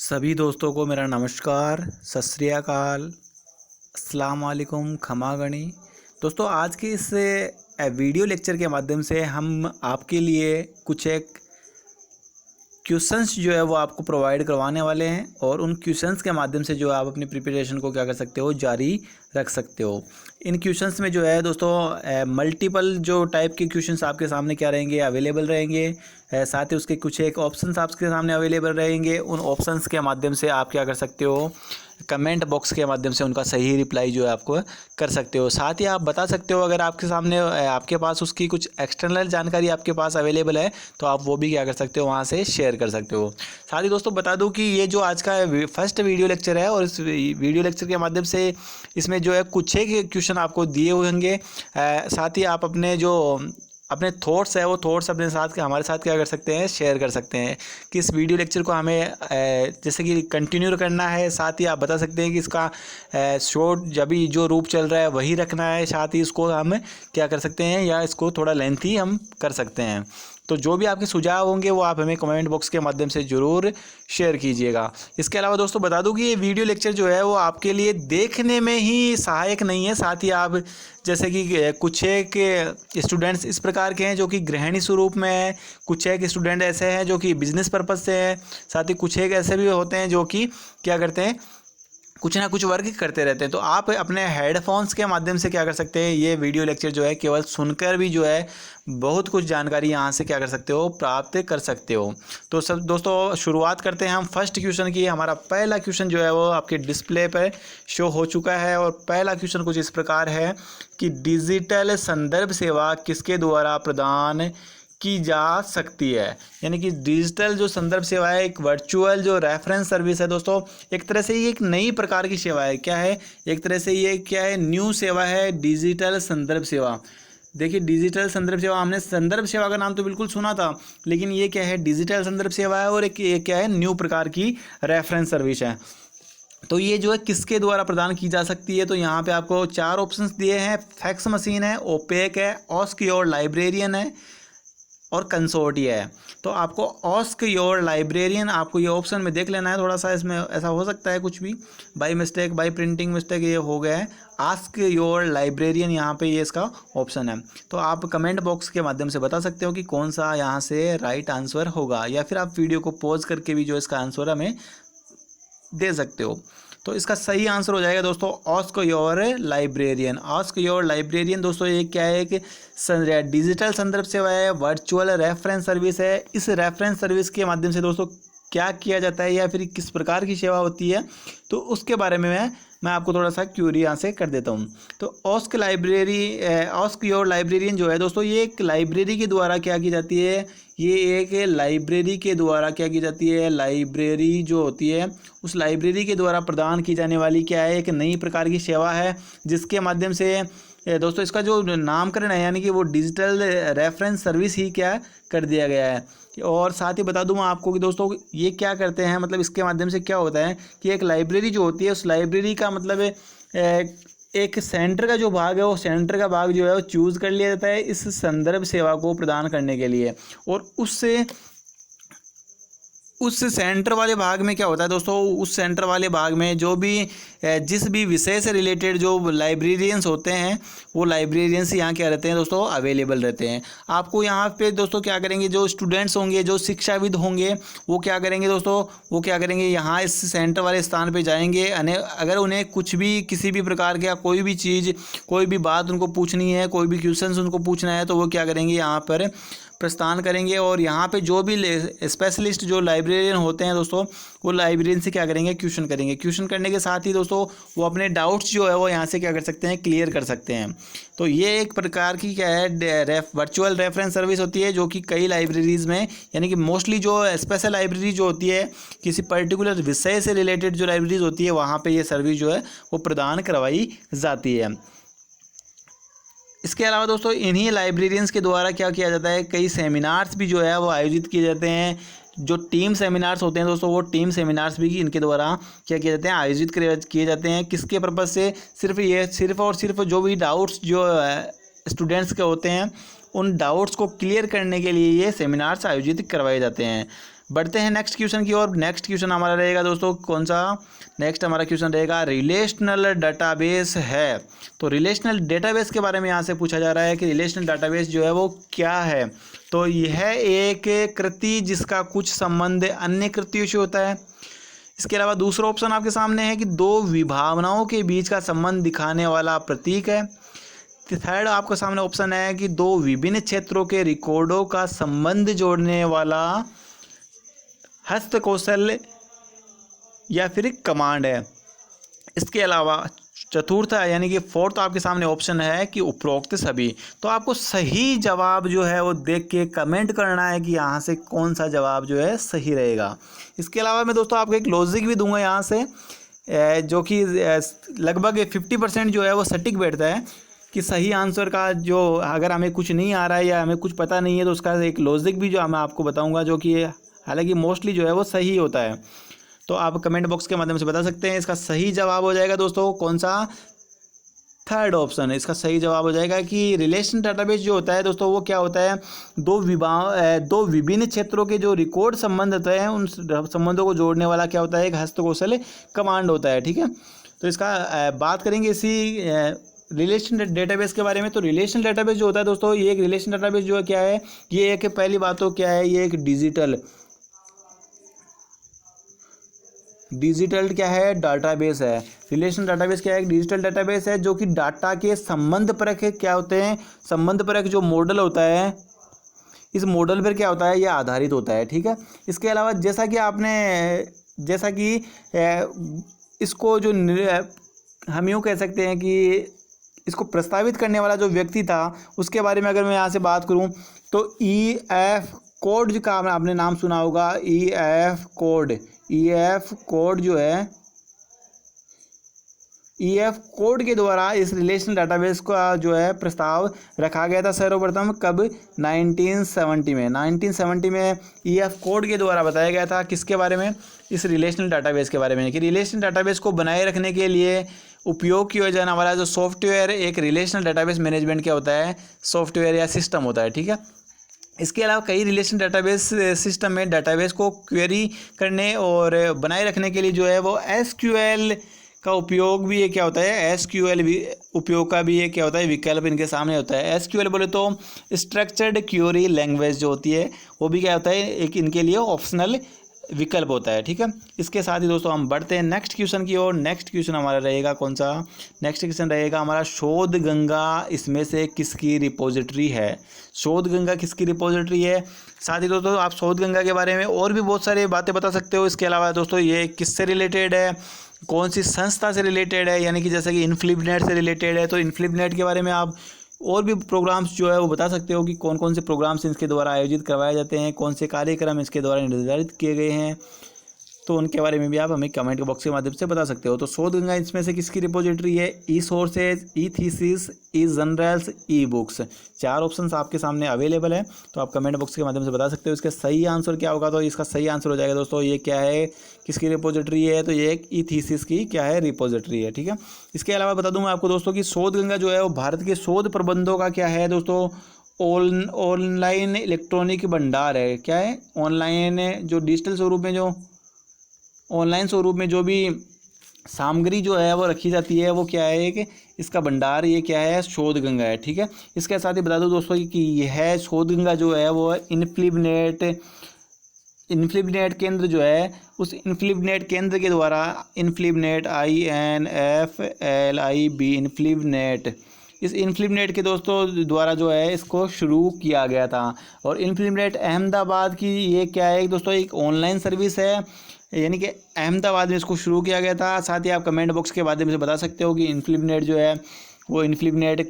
सभी दोस्तों को मेरा नमस्कार, सत श्री अकाल, अस्सलाम वालेकुम, खमा गणी। दोस्तों, आज के इस वीडियो लेक्चर के माध्यम से हम आपके लिए कुछ एक क्वेश्चंस जो है वो आपको प्रोवाइड करवाने वाले हैं और उन क्वेश्चंस के माध्यम से जो आप अपनी प्रिपरेशन को क्या कर सकते हो, जारी रख सकते हो। इन क्वेश्चंस में जो है दोस्तों मल्टीपल जो टाइप के क्वेश्चंस आपके सामने क्या रहेंगे, अवेलेबल रहेंगे। साथ ही उसके कुछ एक ऑप्शंस आपके सामने अवेलेबल रहेंगे। उन ऑप्शंस के माध्यम से आप क्या कर सकते हो, कमेंट बॉक्स के माध्यम से उनका सही रिप्लाई जो है आपको कर सकते हो। साथ ही आप बता सकते हो अगर आपके सामने आपके पास उसकी कुछ एक्सटर्नल जानकारी आपके पास अवेलेबल है तो आप वो भी क्या कर सकते हो, वहाँ से शेयर कर सकते हो। साथ ही दोस्तों बता दूं कि ये जो आज का फर्स्ट वीडियो लेक्चर है और इस वीडियो लेक्चर के माध्यम से इसमें जो है कुछ एक क्वेश्चन आपको दिए हुए होंगे। साथ ही आप अपने थॉट्स है वो थॉट्स अपने साथ हमारे साथ क्या कर सकते हैं, शेयर कर सकते हैं कि इस वीडियो लेक्चर को हमें जैसे कि कंटिन्यू करना है। साथ ही आप बता सकते हैं कि इसका शॉर्ट जब भी जो रूप चल रहा है वही रखना है। साथ ही इसको हम क्या कर सकते हैं या इसको थोड़ा लेंथी हम कर सकते हैं। तो जो भी आपके सुझाव होंगे वो आप हमें कमेंट बॉक्स के माध्यम से ज़रूर शेयर कीजिएगा। इसके अलावा दोस्तों बता दूं कि ये वीडियो लेक्चर जो है वो आपके लिए देखने में ही सहायक नहीं है। साथ ही आप जैसे कि कुछ एक स्टूडेंट्स इस प्रकार के हैं जो कि गृहिणी स्वरूप में है, कुछ एक स्टूडेंट ऐसे हैं जो कि बिजनेस पर्पज़ से है, साथ ही कुछ एक ऐसे भी होते हैं जो कि क्या करते हैं, कुछ ना कुछ वर्क करते रहते हैं। तो आप अपने हेडफोन्स के माध्यम से क्या कर सकते हैं, ये वीडियो लेक्चर जो है केवल सुनकर भी जो है बहुत कुछ जानकारी यहाँ से क्या कर सकते हो, प्राप्त कर सकते हो। तो सब दोस्तों शुरुआत करते हैं हम फर्स्ट क्वेश्चन की। हमारा पहला क्वेश्चन जो है वो आपके डिस्प्ले पर शो हो चुका है और पहला क्वेश्चन कुछ इस प्रकार है कि डिजिटल संदर्भ सेवा किसके द्वारा प्रदान की जा सकती है। यानी कि डिजिटल जो संदर्भ सेवा है, एक वर्चुअल जो रेफरेंस सर्विस है दोस्तों, एक तरह से ये एक नई प्रकार की सेवा है। क्या है, एक तरह से ये क्या है, न्यू सेवा है, डिजिटल संदर्भ सेवा। देखिए, डिजिटल संदर्भ सेवा, हमने संदर्भ सेवा का नाम तो बिल्कुल सुना था, लेकिन ये क्या है, डिजिटल संदर्भ सेवा है और एक ये क्या है, न्यू प्रकार की रेफरेंस सर्विस है। तो ये जो है किसके द्वारा प्रदान की जा सकती है, तो यहाँ पे आपको 4 ऑप्शंस दिए हैं। फैक्स मशीन है, ओपेक है, ऑस्क योर लाइब्रेरियन है और कंसोर्टिया है। तो आपको ऑस्क योर लाइब्रेरियन, आपको ये ऑप्शन में देख लेना है। थोड़ा सा इसमें ऐसा हो सकता है कुछ भी by mistake, by printing mistake ये हो गया है। आस्क योर लाइब्रेरियन यहाँ पे ये इसका ऑप्शन है। तो आप कमेंट बॉक्स के माध्यम से बता सकते हो कि कौन सा यहाँ से राइट आंसर होगा, या फिर आप वीडियो को पॉज करके भी जो इसका आंसर हमें दे सकते हो। तो इसका सही आंसर हो जाएगा दोस्तों ask your librarian. Ask your librarian दोस्तों ये क्या है कि डिजिटल संदर्भ सेवा है, वर्चुअल रेफरेंस सर्विस है। इस रेफरेंस सर्विस के माध्यम से दोस्तों क्या किया जाता है या फिर किस प्रकार की सेवा होती है, तो उसके बारे में मैं आपको थोड़ा सा क्यूरी यहाँ से कर देता हूँ। तो आस्क योर लाइब्रेरियन जो है दोस्तों, ये एक लाइब्रेरी के द्वारा क्या की जाती है, ये एक लाइब्रेरी के द्वारा क्या की जाती है, लाइब्रेरी जो होती है उस लाइब्रेरी के द्वारा प्रदान की जाने वाली क्या है, एक नई प्रकार की सेवा है, जिसके माध्यम से दोस्तों इसका जो नामकरण है यानी कि वो डिजिटल रेफरेंस सर्विस ही क्या कर दिया गया है। और साथ ही बता दूं मैं आपको कि दोस्तों ये क्या करते हैं, मतलब इसके माध्यम से क्या होता है कि एक लाइब्रेरी जो होती है उस लाइब्रेरी का मतलब एक सेंटर का जो भाग है, वो सेंटर का भाग जो है वो चूज़ कर लिया जाता है इस संदर्भ सेवा को प्रदान करने के लिए। और उस सेंटर वाले भाग में क्या होता है दोस्तों, उस सेंटर वाले भाग में जो भी जिस भी विषय से रिलेटेड जो लाइब्रेरियंस होते हैं वो लाइब्रेरियंस यहाँ क्या रहते हैं दोस्तों, अवेलेबल रहते हैं। आपको यहाँ पे दोस्तों क्या करेंगे, जो स्टूडेंट्स होंगे, जो शिक्षाविद होंगे, वो क्या करेंगे दोस्तों, वो क्या करेंगे, यहाँ इस सेंटर वाले स्थान पे जाएंगे। अगर उन्हें कुछ भी किसी भी प्रकार का कोई भी चीज़, कोई भी बात उनको पूछनी है, कोई भी क्वेश्चन उनको पूछना है, तो वो क्या करेंगे, यहाँ पर प्रस्थान करेंगे। और यहाँ पे जो भी स्पेशलिस्ट जो लाइब्रेरियन होते हैं दोस्तों, वो लाइब्रेरियन से क्या करेंगे, क्वेश्चन करेंगे। क्वेश्चन करने के साथ ही दोस्तों वो अपने डाउट्स जो है वो यहाँ से क्या कर सकते हैं, क्लियर कर सकते हैं। तो ये एक प्रकार की क्या है, वर्चुअल रेफरेंस सर्विस होती है, जो कि कई लाइब्रेरीज़ में, यानी कि मोस्टली जो स्पेशल लाइब्रेरी जो होती है, किसी पर्टिकुलर विषय से रिलेटेड जो लाइब्रेरीज होती है, वहाँ पर ये सर्विस जो है वो प्रदान करवाई जाती है। इसके अलावा दोस्तों इन्हीं लाइब्रेरियंस के द्वारा क्या किया जाता है, कई सेमिनार्स भी जो है वो आयोजित किए जाते हैं। जो टीम सेमिनार्स होते हैं दोस्तों, वो टीम सेमिनार्स भी इनके द्वारा क्या किए जाते हैं, आयोजित किए जाते हैं। किसके पर्पज़ से, सिर्फ और सिर्फ जो भी डाउट्स जो स्टूडेंट्स के होते हैं, उन डाउट्स को क्लियर करने के लिए ये सेमिनार्स आयोजित करवाए जाते हैं। बढ़ते हैं नेक्स्ट क्वेश्चन की ओर। नेक्स्ट क्वेश्चन हमारा रहेगा दोस्तों कौन सा, नेक्स्ट हमारा क्वेश्चन रहेगा रिलेशनल डाटाबेस है। तो रिलेशनल डेटाबेस के बारे में यहाँ से पूछा जा रहा है कि रिलेशनल डाटाबेस जो है वो क्या है। तो यह एक कृति जिसका कुछ संबंध अन्य कृतियों से होता है। इसके अलावा दूसरा ऑप्शन आपके सामने है कि दो विभावनाओं के बीच का संबंध दिखाने वाला प्रतीक है। थर्ड आपके सामने ऑप्शन है कि दो विभिन्न क्षेत्रों के रिकॉर्डों का संबंध जोड़ने वाला हस्तकौशल या फिर कमांड है। इसके अलावा चतुर्थ यानी कि फोर्थ आपके सामने ऑप्शन है कि उपरोक्त सभी। तो आपको सही जवाब जो है वो देख के कमेंट करना है कि यहाँ से कौन सा जवाब जो है सही रहेगा। इसके अलावा मैं दोस्तों आपको एक लॉजिक भी दूंगा यहाँ से, जो कि लगभग 50% जो है वो सटीक बैठता है कि सही आंसर का जो अगर हमें कुछ नहीं आ रहा है या हमें कुछ पता नहीं है तो उसका एक लॉजिक भी जो मैं आपको बताऊँगा, जो कि हालांकि मोस्टली जो है वो सही होता है। तो आप कमेंट बॉक्स के माध्यम से बता सकते हैं। इसका सही जवाब हो जाएगा दोस्तों कौन सा, थर्ड ऑप्शन है। इसका सही जवाब हो जाएगा कि रिलेशन डाटाबेस जो होता है दोस्तों वो क्या होता है, दो विभिन्न क्षेत्रों के जो रिकॉर्ड संबंध होते हैं उन संबंधों को जोड़ने वाला क्या होता है, एक हस्तकौशल कमांड होता है। ठीक है, तो इसका बात करेंगे इसी रिलेशन डेटाबेस के बारे में। तो रिलेशन डेटाबेस जो होता है दोस्तों, ये एक रिलेशन डेटाबेस जो है क्या है, ये एक पहली बात तो क्या है, ये एक डिजिटल क्या है, डाटाबेस है। रिलेशन डाटाबेस क्या है, एक डिजिटल डाटाबेस है जो कि डाटा के संबंध परक क्या होते हैं, संबंध परक जो मॉडल होता है, इस मॉडल पर क्या होता है, यह आधारित होता है। ठीक है, इसके अलावा जैसा कि इसको जो हम यूँ कह सकते हैं कि इसको प्रस्तावित करने वाला जो व्यक्ति था उसके बारे में अगर मैं यहाँ से बात करूँ तो EF कोड का आपने नाम सुना होगा। EF कोड जो है, EF कोड के द्वारा इस रिलेशनल डाटाबेस का जो है प्रस्ताव रखा गया था सर्वप्रथम कब, 1970 में EF कोड के द्वारा बताया गया था किसके बारे में, इस रिलेशनल डाटाबेस के बारे में, कि रिलेशनल डाटाबेस को बनाए रखने के लिए उपयोग किया जाने वाला जो सॉफ्टवेयर एक रिलेशनल डाटाबेस मैनेजमेंट क्या होता है, सॉफ्टवेयर या सिस्टम होता है। ठीक है, इसके अलावा कई रिलेशन डाटाबेस सिस्टम में डाटाबेस को क्वेरी करने और बनाए रखने के लिए जो है वो SQL का उपयोग भी क्या होता है, SQL भी उपयोग का भी क्या होता है, विकल्प इनके सामने होता है। SQL बोले तो स्ट्रक्चर्ड क्वेरी लैंग्वेज जो होती है वो भी क्या होता है, एक इनके लिए ऑप्शनल विकल्प होता है। ठीक है, इसके साथ ही दोस्तों हम बढ़ते हैं नेक्स्ट क्वेश्चन की ओर। नेक्स्ट क्वेश्चन हमारा रहेगा कौन सा, नेक्स्ट क्वेश्चन रहेगा हमारा शोध गंगा इसमें से किसकी रिपोजिटरी है। शोध गंगा किसकी रिपोजिटरी है। साथ ही दोस्तों आप शोध गंगा के बारे में और भी बहुत सारी बातें बता सकते हो। इसके अलावा दोस्तों ये किससे रिलेटेड है, कौन सी संस्था से रिलेटेड है, यानी कि जैसे कि इनफ्लिबनेट से रिलेटेड है तो इनफ्लिबनेट के बारे में आप और भी प्रोग्राम्स जो है वो बता सकते हो कि कौन कौन से प्रोग्राम्स इसके द्वारा आयोजित करवाए जाते हैं, कौन से कार्यक्रम इसके द्वारा निर्धारित किए गए हैं, तो उनके बारे में भी आप हमें कमेंट बॉक्स के माध्यम से बता सकते हो। तो शोध गंगा इसमें से किसकी रिपोजिटरी है, ई सोर्सेज, ई थीसिस, ई जर्नल्स, ई बुक्स। 4 ऑप्शंस आपके सामने अवेलेबल है, तो आप कमेंट बॉक्स के माध्यम से बता सकते हो इसका सही आंसर क्या होगा। तो इसका सही आंसर हो जाएगा दोस्तों ये क्या है, किसकी रिपोजिटरी है, तो ये एक ई थीसिस की क्या है, रिपोजिटरी है। ठीक है, इसके अलावा बता दूँ मैं आपको दोस्तों कि शोध गंगा जो है वो भारत के शोध प्रबंधों का क्या है दोस्तों, ऑनलाइन इलेक्ट्रॉनिक भंडार है। क्या है, ऑनलाइन जो डिजिटल स्वरूप में जो ऑनलाइन स्वरूप में जो भी सामग्री जो है वो रखी जाती है वो क्या है कि इसका भंडार ये क्या है, शोध गंगा है। ठीक है, इसके साथ ही बता दूं दोस्तों कि यह शोध गंगा जो है वो इनफ्लिबनेट केंद्र जो है, उस इनफ्लिबनेट केंद्र के द्वारा इनफ्लिबनेट INFLIB इनफ्लिबनेट, इस इनफ्लिबनेट के दोस्तों द्वारा जो है इसको शुरू किया गया था। और इनफ्लिबनेट अहमदाबाद की ये क्या है दोस्तों, एक ऑनलाइन सर्विस है, यानी कि अहमदाबाद में इसको शुरू किया गया था। साथ ही आप कमेंट बॉक्स के माध्यम से बता सकते हो कि इनफ्लिबनेट जो है वो इनफ्लिबनेट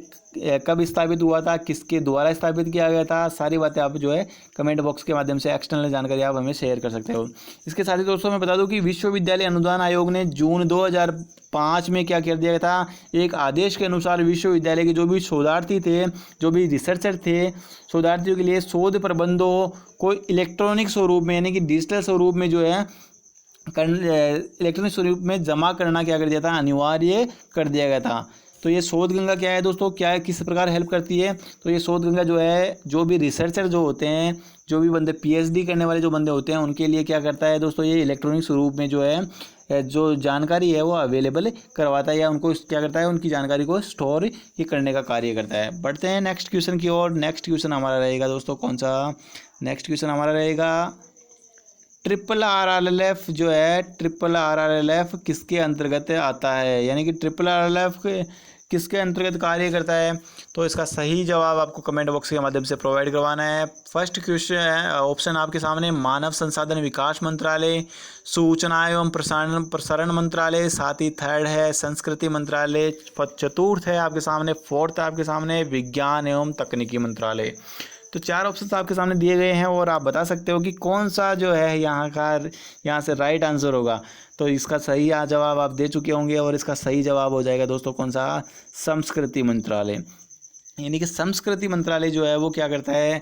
कब स्थापित हुआ था, किसके द्वारा स्थापित किया गया था, सारी बातें आप जो है कमेंट बॉक्स के माध्यम से एक्सटर्नल जानकारी आप हमें शेयर कर सकते हो। इसके साथ ही दोस्तों मैं बता दूं कि विश्वविद्यालय अनुदान आयोग ने जून 2005 में क्या कर दिया था, एक आदेश के अनुसार विश्वविद्यालय के जो भी शोधार्थी थे, जो भी रिसर्चर थे, शोधार्थियों के लिए शोध प्रबंधों को इलेक्ट्रॉनिक स्वरूप में यानी कि डिजिटल स्वरूप में जो है इलेक्ट्रॉनिक स्वरूप में जमा करना क्या कर दिया था, अनिवार्य कर दिया गया था। तो ये शोध गंगा क्या है दोस्तों, क्या है, किस प्रकार हेल्प करती है, तो ये शोध गंगा जो है जो भी रिसर्चर जो होते हैं, जो भी बंदे पीएचडी करने वाले जो बंदे होते हैं उनके लिए क्या करता है दोस्तों, ये इलेक्ट्रॉनिक स्वरूप में जो है जो जानकारी है वो अवेलेबल करवाता है, या उनको क्या करता है, उनकी जानकारी को स्टोर ये करने का कार्य करता है। बढ़ते हैं नेक्स्ट क्वेश्चन की ओर। नेक्स्ट क्वेश्चन हमारा रहेगा दोस्तों कौन सा, नेक्स्ट क्वेश्चन हमारा रहेगा ट्रिपल RRLF जो है, ट्रिपल RRLF किसके अंतर्गत आता है, यानी कि ट्रिपल RRLF किसके अंतर्गत कार्य करता है। तो इसका सही जवाब आपको कमेंट बॉक्स के माध्यम से प्रोवाइड करवाना है। फर्स्ट क्वेश्चन ऑप्शन आपके सामने मानव संसाधन विकास मंत्रालय, सूचना एवं प्रसारण मंत्रालय, साथ ही थर्ड है संस्कृति मंत्रालय, चतुर्थ है आपके सामने, फोर्थ आपके सामने विज्ञान एवं तकनीकी मंत्रालय। तो 4 ऑप्शन आपके सामने दिए गए हैं और आप बता सकते हो कि कौन सा जो है यहाँ से राइट आंसर होगा। तो इसका सही जवाब आप दे चुके होंगे और इसका सही जवाब हो जाएगा दोस्तों कौन सा, संस्कृति मंत्रालय। यानी कि संस्कृति मंत्रालय जो है वो क्या करता है,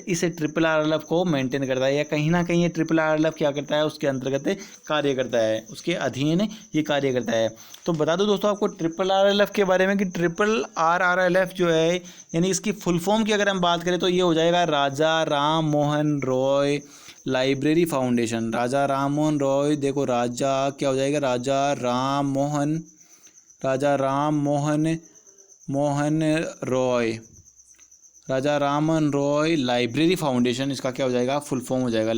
इसे ट्रिपल RRLF को मेंटेन करता है, या कहीं ना कहीं ये ट्रिपल RRLF क्या करता है, उसके अंतर्गत कार्य करता है, उसके अधीन ये कार्य करता है। तो बता दो दोस्तों आपको ट्रिपल RRLF के बारे में कि ट्रिपल RRLF जो है, यानी इसकी फुल फॉर्म की अगर हम बात करें तो ये हो जाएगा राजा राम मोहन रॉय लाइब्रेरी फाउंडेशन। राजा राम मोहन रॉय, देखो राजा क्या हो जाएगा, राजा राम मोहन रॉय, राजा रामन रॉय लाइब्रेरी फाउंडेशन, इसका क्या हो जाएगा, फुल फॉर्म हो जाएगा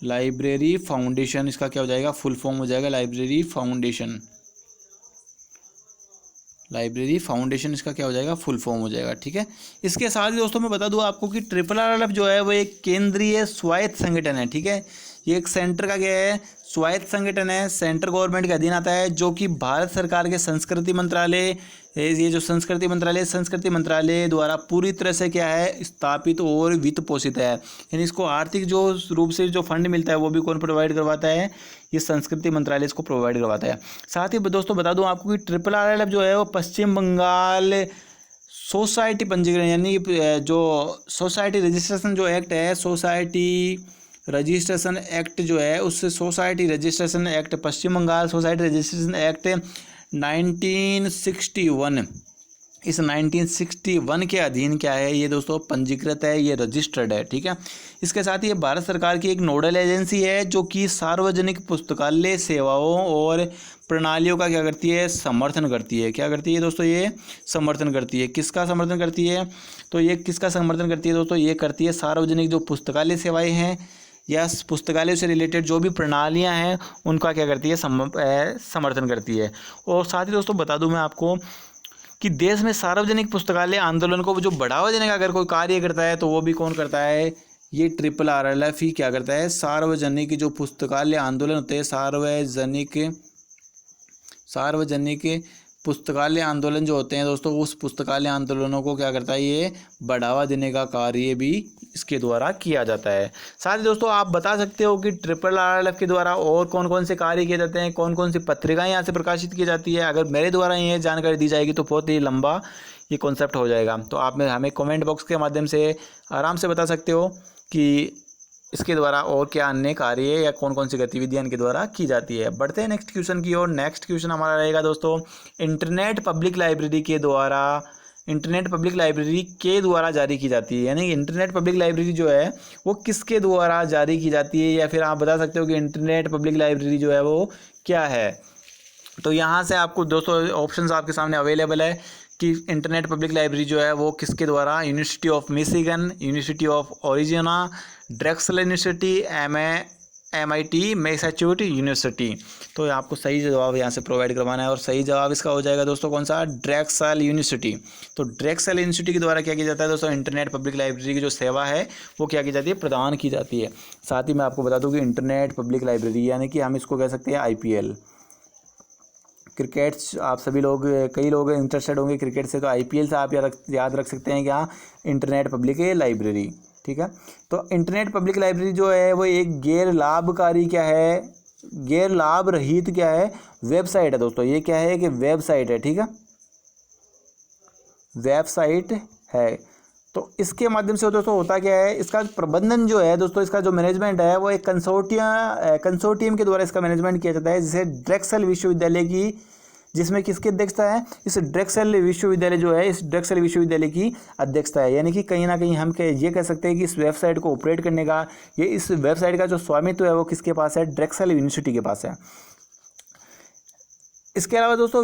लाइब्रेरी फाउंडेशन, इसका क्या हो जाएगा, फुल फॉर्म हो जाएगा लाइब्रेरी फाउंडेशन, इसका क्या हो जाएगा, फुल फॉर्म हो जाएगा। ठीक है, इसके साथ ही दोस्तों मैं बता दूं आपको कि ट्रिपल RRLF जो है वो एक केंद्रीय स्वायत्त संगठन है। ठीक है, ये एक सेंटर का क्या है, स्वायत्त संगठन है, सेंट्रल गवर्नमेंट के अधीन आता है, जो कि भारत सरकार के संस्कृति मंत्रालय, ये जो संस्कृति मंत्रालय द्वारा पूरी तरह से क्या है, स्थापित और वित्त पोषित है। यानी इसको आर्थिक जो रूप से जो फंड मिलता है वो भी कौन प्रोवाइड करवाता है, ये संस्कृति मंत्रालय इसको प्रोवाइड करवाता है। साथ ही दोस्तों बता दूं आपको कि ट्रिपल RRLF जो है वो पश्चिम बंगाल सोसाइटी पंजीकरण, यानी जो सोसाइटी रजिस्ट्रेशन जो एक्ट है, सोसाइटी रजिस्ट्रेशन एक्ट जो है, उससे सोसाइटी रजिस्ट्रेशन एक्ट, पश्चिम बंगाल सोसाइटी रजिस्ट्रेशन एक्ट 1961, इस 1961 के अधीन क्या है ये दोस्तों, पंजीकृत है, ये रजिस्टर्ड है। ठीक है, इसके साथ ही ये भारत सरकार की एक नोडल एजेंसी है जो कि सार्वजनिक पुस्तकालय सेवाओं और प्रणालियों का क्या करती है, समर्थन करती है। क्या करती है दोस्तों, ये समर्थन करती है। किसका समर्थन करती है, तो ये किसका समर्थन करती है दोस्तों, ये करती है सार्वजनिक जो पुस्तकालय सेवाएं हैं या पुस्तकालय से रिलेटेड जो भी प्रणालियां हैं उनका क्या करती है, समर्थन करती है। और साथ ही दोस्तों बता दूं मैं आपको कि देश में सार्वजनिक पुस्तकालय आंदोलन को जो बढ़ावा देने का अगर कोई कार्य करता है तो वो भी कौन करता है, ये ट्रिपल RRLF ही क्या करता है, सार्वजनिक जो पुस्तकालय आंदोलन होते हैं, सार्वजनिक पुस्तकालय आंदोलन जो होते हैं दोस्तों, उस पुस्तकालय आंदोलनों को क्या करता है, ये बढ़ावा देने का कार्य भी इसके द्वारा किया जाता है। साथ ही दोस्तों आप बता सकते हो कि ट्रिपल RRLF के द्वारा और कौन कौन से कार्य किए जाते हैं, कौन कौन सी पत्रिकाएं यहाँ से प्रकाशित की जाती है। अगर मेरे द्वारा ये जानकारी दी जाएगी तो बहुत ही लंबा ये कॉन्सेप्ट हो जाएगा, तो आप हमें कमेंट बॉक्स के माध्यम से आराम से बता सकते हो कि इसके द्वारा और क्या अन्य कार्य या कौन कौन सी गतिविधियां इनके द्वारा की जाती है। बढ़ते हैं नेक्स्ट क्वेश्चन की ओर। नेक्स्ट क्वेश्चन हमारा रहेगा दोस्तों, इंटरनेट पब्लिक लाइब्रेरी के द्वारा जारी की जाती है, यानी इंटरनेट पब्लिक लाइब्रेरी जो है वो किसके द्वारा जारी की जाती है, या फिर आप बता सकते हो कि इंटरनेट पब्लिक लाइब्रेरी जो है वो क्या है। तो यहाँ से आपको दोस्तों ऑप्शंस आपके सामने अवेलेबल है कि इंटरनेट पब्लिक लाइब्रेरी जो है वो किसके द्वारा, university of Michigan, university of Arizona, Drexel university, MIT Massachusetts university. तो आपको सही जवाब यहाँ से प्रोवाइड करवाना है और सही जवाब इसका हो जाएगा दोस्तों कौन सा, ड्रेक्सल यूनिवर्सिटी। तो ड्रेक्सल यूनिवर्सिटी के द्वारा क्या किया जाता है दोस्तों, इंटरनेट पब्लिक लाइब्रेरी की जो सेवा है वो क्या की जाती है, प्रदान की जाती है। साथ ही मैं आपको बता दूँ कि इंटरनेट पब्लिक लाइब्रेरी यानी कि हम इसको कह सकते हैं IPL। क्रिकेट आप सभी लोग, कई लोग इंटरेस्टेड होंगे क्रिकेट से, तो IPL से आप याद रख सकते हैं क्या, इंटरनेट पब्लिक लाइब्रेरी। ठीक है, तो इंटरनेट पब्लिक लाइब्रेरी जो है वो एक गैर लाभकारी क्या है, गैर लाभ रहित क्या है, वेबसाइट है दोस्तों। ये क्या है कि वेबसाइट है। ठीक है, वेबसाइट है। तो इसके माध्यम से दोस्तों होता क्या है, इसका प्रबंधन जो है दोस्तों, इसका जो मैनेजमेंट है वो एक कंसोर्टियम के द्वारा इसका मैनेजमेंट किया जाता है, जिसे ड्रेक्सल विश्वविद्यालय की जिसमें किसकी अध्यक्षता है, इस ड्रेक्सेल विश्वविद्यालय जो है, इस ड्रेक्सेल विश्वविद्यालय की अध्यक्षता है। यानी कि कहीं ना कहीं हम ये कह सकते हैं कि इस वेबसाइट को ऑपरेट करने का, ये इस वेबसाइट का जो स्वामित्व है वो किसके पास है, ड्रेक्सेल यूनिवर्सिटी के पास है। इसके अलावा दोस्तों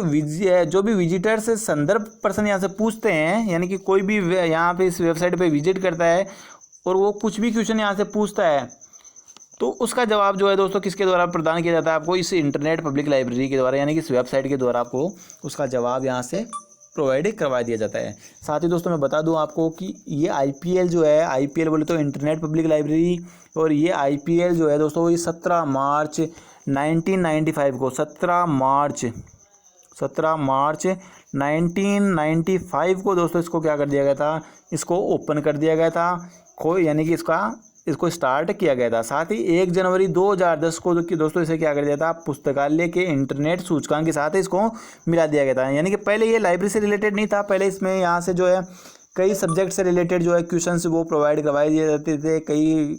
जो भी विजिटर्स संदर्भ पर्सन यहाँ से पूछते हैं, यानी कि कोई भी यहाँ पे इस वेबसाइट पे विजिट करता है और वो कुछ भी क्वेश्चन यहाँ से पूछता है, तो उसका जवाब जो है दोस्तों किसके द्वारा प्रदान किया जाता है आपको, इस इंटरनेट पब्लिक लाइब्रेरी के द्वारा, यानी कि इस वेबसाइट के द्वारा आपको उसका जवाब यहाँ से प्रोवाइड करवा दिया जाता है। साथ ही दोस्तों मैं बता दूं आपको कि ये IPL जो है, IPL बोले तो इंटरनेट पब्लिक लाइब्रेरी, और ये IPL जो है दोस्तों ये 17 मार्च 1995 को 17 मार्च 1995 को दोस्तों इसको क्या कर दिया गया था, इसको ओपन कर दिया गया था, यानी कि इसको स्टार्ट किया गया था। साथ ही 1 जनवरी 2010 को दोस्तों इसे क्या कर दिया था, पुस्तकालय के इंटरनेट सूचकांक के साथ इसको मिला दिया गया था। यानी कि पहले ये लाइब्रेरी से रिलेटेड नहीं था, पहले इसमें यहाँ से जो है कई सब्जेक्ट से रिलेटेड जो है क्वेश्चंस वो प्रोवाइड करवाए दिए जाते थे। कई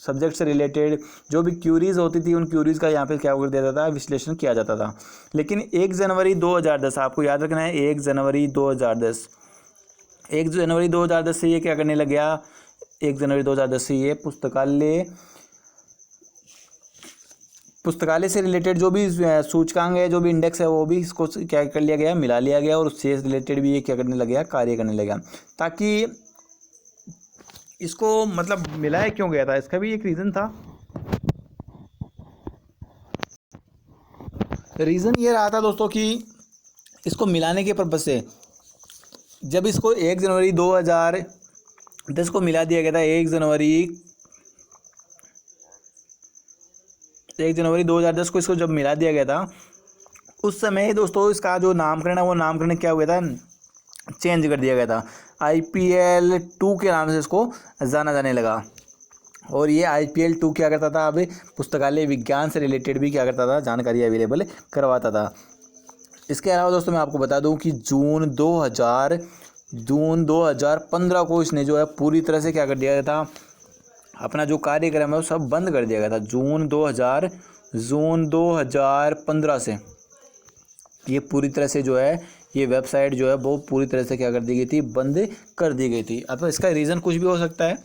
सब्जेक्ट से रिलेटेड जो भी क्यूरीज होती थी उन क्यूरीज का यहाँ पे क्या कर दिया जाता था, विश्लेषण किया जाता था। लेकिन 1 जनवरी 2010 आपको याद रखना है, 1 जनवरी 2010 से ये क्या करने लग गया, 1 जनवरी 2010 से ये पुस्तकालय से रिलेटेड जो भी सूचकांक है, जो भी इंडेक्स है, वो भी इसको क्या कर लिया गया, मिला लिया गया, और उससे रिलेटेड भी ये क्या करने लग गया, कार्य करने लगा। ताकि इसको मतलब मिलाया क्यों गया था, इसका भी एक रीज़न था। रीज़न ये रहा था दोस्तों कि इसको मिलाने के पर्पज से जब इसको 1 जनवरी 2010 को मिला दिया गया था, 1 जनवरी 2010 को इसको जब मिला दिया गया था, उस समय दोस्तों इसका जो नामकरण है वो नामकरण क्या हुआ था, चेंज कर दिया गया था। IPL 2 के नाम से इसको जाना जाने लगा। और ये IPL 2 क्या करता था, अब पुस्तकालय विज्ञान से रिलेटेड भी क्या करता था, जानकारी अवेलेबल करवाता था। इसके अलावा दोस्तों मैं आपको बता दूं कि जून 2015 को इसने जो है पूरी तरह से क्या कर दिया गया था, अपना जो कार्यक्रम है वो सब बंद कर दिया गया था। जून 2015 से ये पूरी तरह से जो है ये वेबसाइट जो है वो पूरी तरह से क्या कर दी गई थी, बंद कर दी गई थी। अब इसका रीज़न कुछ भी हो सकता है,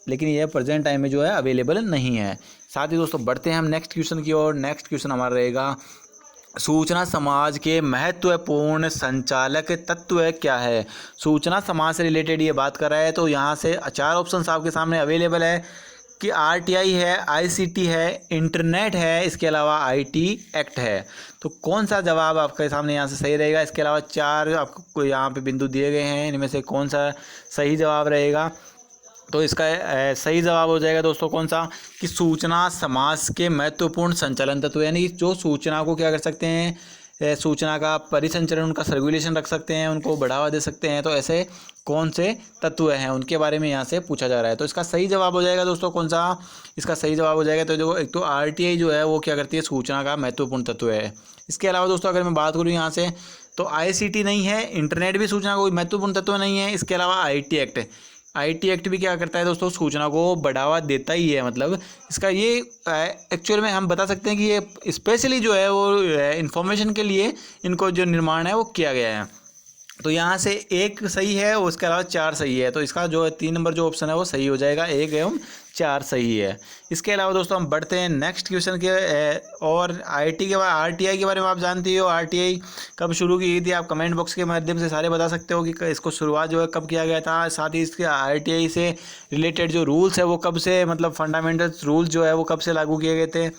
लेकिन ये प्रेजेंट टाइम में जो है अवेलेबल नहीं है। साथ ही दोस्तों बढ़ते हैं हम नेक्स्ट क्वेश्चन की ओर। नेक्स्ट क्वेश्चन हमारा रहेगा, सूचना समाज के महत्वपूर्ण संचालक तत्व क्या है। सूचना समाज से रिलेटेड ये बात कर रहा है, तो यहाँ से 4 ऑप्शंस आपके सामने अवेलेबल है कि RTI है, ICT है, इंटरनेट है, इसके अलावा IT एक्ट है। तो कौन सा जवाब आपके सामने यहाँ से सही रहेगा। इसके अलावा 4 आपको यहाँ पे बिंदु दिए गए हैं, इनमें से कौन सा सही जवाब रहेगा। तो इसका सही जवाब हो जाएगा दोस्तों कौन सा, कि सूचना समाज के महत्वपूर्ण संचालन तत्व, यानी जो सूचना को क्या कर सकते हैं, सूचना का परिसंचरण, उनका सर्कुलेशन रख सकते हैं, उनको बढ़ावा दे सकते हैं। तो ऐसे कौन से तत्व हैं उनके बारे में यहाँ से पूछा जा रहा है। तो इसका सही जवाब हो जाएगा दोस्तों कौन सा, इसका सही जवाब हो जाएगा तो जो एक तो RTI जो है वो क्या करती है, सूचना का महत्वपूर्ण तत्व है। इसके अलावा दोस्तों अगर मैं बात करूँ यहाँ से, तो ICT नहीं है, इंटरनेट भी सूचना का कोई महत्वपूर्ण तत्व नहीं है। इसके अलावा IT एक्ट भी क्या करता है दोस्तों, सूचना को बढ़ावा देता ही है। मतलब इसका ये एक्चुअल में हम बता सकते हैं कि ये स्पेशली जो है वो इंफॉर्मेशन के लिए इनको जो निर्माण है वो किया गया है। तो यहाँ से 1 सही है और उसके अलावा 4 सही है। तो इसका जो 3 नंबर जो ऑप्शन है वो सही हो जाएगा, 1 एवं 4 सही है। इसके अलावा दोस्तों हम बढ़ते हैं नेक्स्ट क्वेश्चन के और RTI के बारे में आप जानते हो, RTI कब शुरू की गई थी। आप कमेंट बॉक्स के माध्यम से सारे बता सकते हो कि इसको शुरुआत जो है कब किया गया था। साथ ही इसके RTI से रिलेटेड जो रूल्स है वो कब से, मतलब फंडामेंटल रूल्स जो है वो कब से लागू किए गए थे।